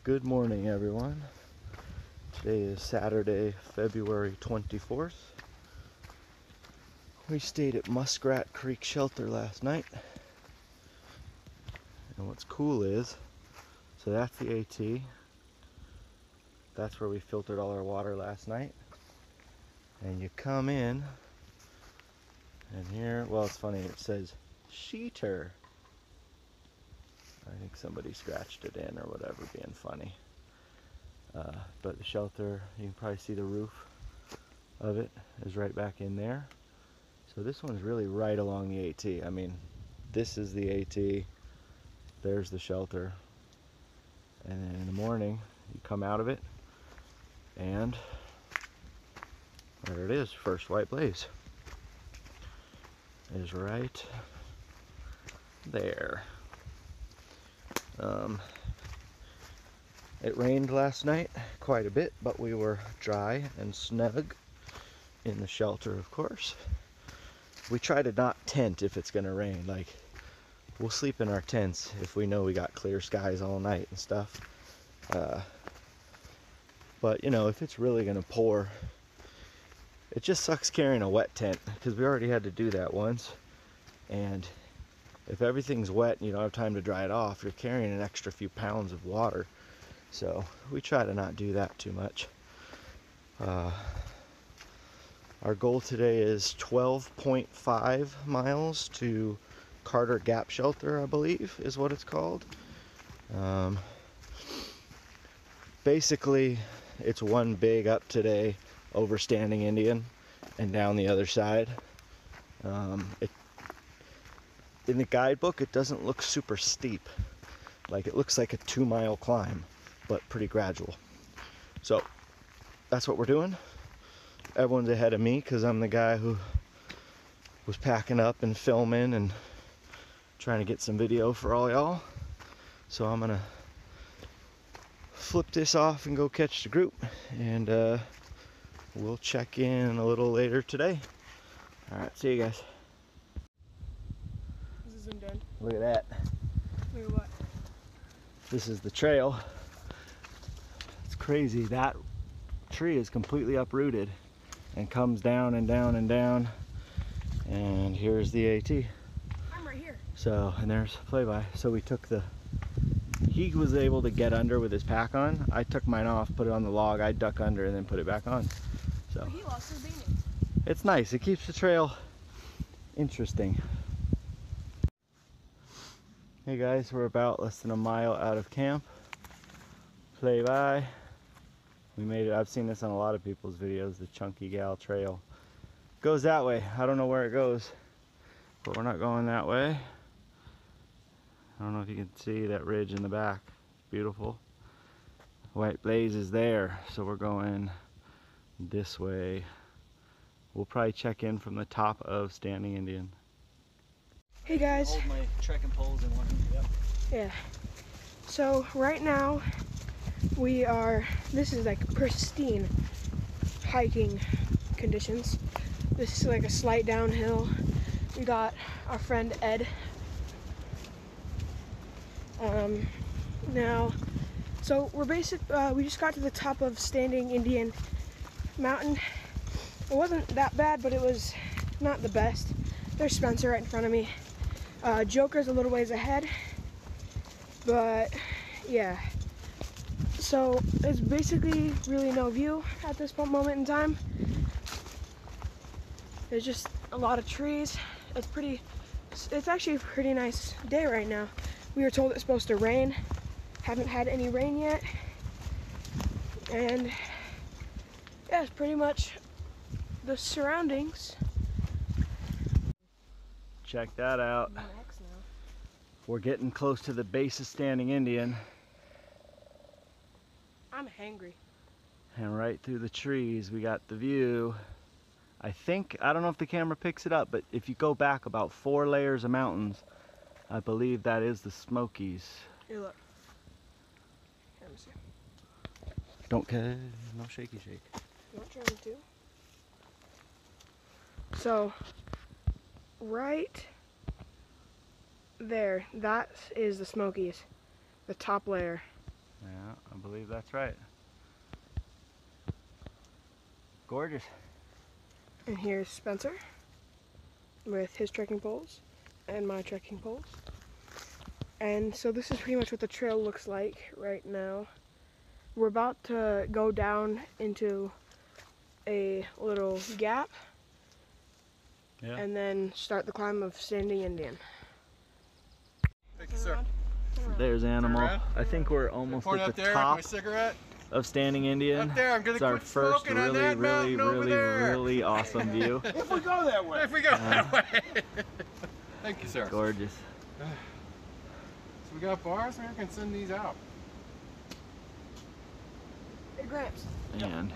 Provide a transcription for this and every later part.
Good morning, everyone. Today is Saturday, February 24th. We stayed at Muskrat Creek Shelter last night. And what's cool is, so that's the AT. That's where we filtered all our water last night. And you come in, and here, well, it's funny, it says Sheeter. I think somebody scratched it in or whatever, being funny. But the shelter, you can probably see the roof of it is right back in there. So this one's really right along the AT. I mean, this is the AT, there's the shelter. And then in the morning, you come out of it, and there it is, first white blaze. Is right there. It rained last night quite a bit, but we were dry and snug in the shelter, of course. We try to not tent if it's gonna rain. Like, we'll sleep in our tents if we know we got clear skies all night and stuff. But you know, if it's really gonna pour, it just sucks carrying a wet tent, because we already had to do that once. And if everything's wet and you don't have time to dry it off, you're carrying an extra few pounds of water. So we try to not do that too much. Our goal today is 12.5 miles to Carter Gap Shelter, I believe is what it's called. Basically, it's one big up today over Standing Indian and down the other side. In the guidebook, it doesn't look super steep. Like, it looks like a 2-mile climb, but pretty gradual. So that's what we're doing. Everyone's ahead of me because I'm the guy who was packing up and filming and trying to get some video for all y'all. So I'm gonna flip this off and go catch the group, and we'll check in a little later today. All right, see you guys. This is zoomed in. Look at that. Look at what? This is the trail. It's crazy. That tree is completely uprooted and comes down and down and down. And here's the AT. I'm right here. So, and there's Flyby. So we took he was able to get under with his pack on. I took mine off, put it on the log, I duck under and then put it back on. So But he lost his beanie. It's nice. It keeps the trail interesting. Hey guys, we're about less than a mile out of camp. Flyby. We made it. I've seen this on a lot of people's videos, the Chunky Gal Trail. Goes that way. I don't know where it goes, but we're not going that way. I don't know if you can see that ridge in the back. It's beautiful. White blaze is there, so we're going this way. We'll probably check in from the top of Standing Indian. Hey guys. Hold my trekking poles in one hand. Yep. Yeah. So right now this is like pristine hiking conditions. This is like a slight downhill. We got our friend Ed. Now, so we're we just got to the top of Standing Indian Mountain. It wasn't that bad, but it was not the best. There's Spencer right in front of me. Joker's a little ways ahead, but yeah. So it's basically really no view at this moment in time. There's just a lot of trees. It's actually a pretty nice day right now. We were told it's supposed to rain. Haven't had any rain yet. And yeah, it's pretty much the surroundings. Check that out. We're getting close to the base of Standing Indian. I'm hangry. And right through the trees, we got the view. I don't know if the camera picks it up, but if you go back about 4 layers of mountains, I believe that is the Smokies. Here, look. Let me see. Don't care, no shaky shake. I'm not trying to. So, right there, that is the Smokies, the top layer. Yeah, I believe that's right. Gorgeous. And here's Spencer with his trekking poles and my trekking poles. And so this is pretty much what the trail looks like right now. We're about to go down into a little gap, Yeah. and then start the climb of Standing Indian. Thank you, sir. There's Animal. Turn around. I think we're almost Point at out the there, top my cigarette. of Standing Indian. Up there, I'm gonna It's our quit first smoking on really, that really, mountain over really, there. really awesome view. If we go that way. If we go that way. Thank you, sir. Gorgeous. So we got bars, maybe we can send these out. Hey Gramps, And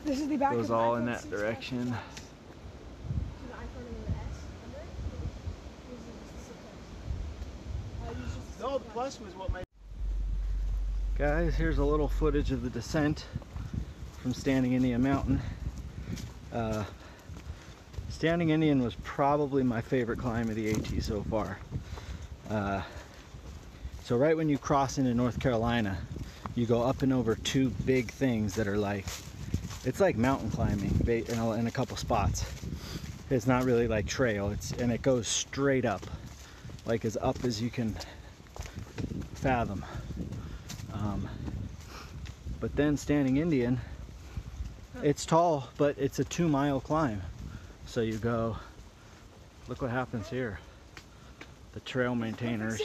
this is the back goes of the all in iPhone that 6 direction. Plus. See the iPhone and the S under it? This is just the 6 Plus. Use just the 6 No, the Plus was what made. Guys, here's a little footage of the descent from Standing Indian Mountain. Standing Indian was probably my favorite climb of the AT so far. So right when you cross into North Carolina, you go up and over two big things that are like, it's like mountain climbing in a couple spots. It's not really like trail, and it goes straight up, like as up as you can fathom. But then Standing Indian, it's tall, but it's a 2-mile climb. So you go, look what happens here. The trail maintainers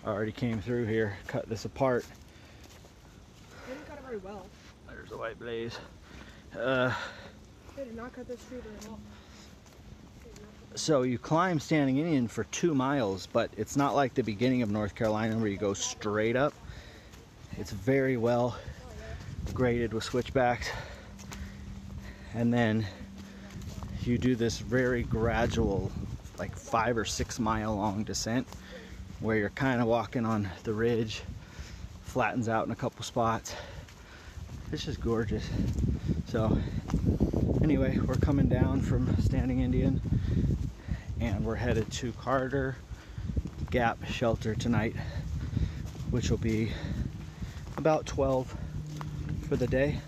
already came through here, cut this apart. They didn't cut it very well. There's a white blaze. They did not cut this tree very well. So you climb Standing Indian for 2 miles, but it's not like the beginning of North Carolina where you go straight up. It's very well graded with switchbacks. And then you do this very gradual, like 5 or 6 mile long descent where you're kind of walking on the ridge, flattens out in a couple spots. It's just gorgeous. So anyway, we're coming down from Standing Indian and we're headed to Carter Gap Shelter tonight, which will be about 12 for the day,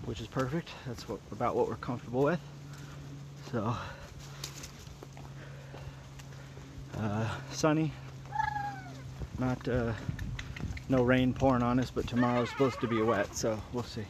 which is perfect. That's about what we're comfortable with. So sunny, not no rain pouring on us, but tomorrow's supposed to be wet, so we'll see.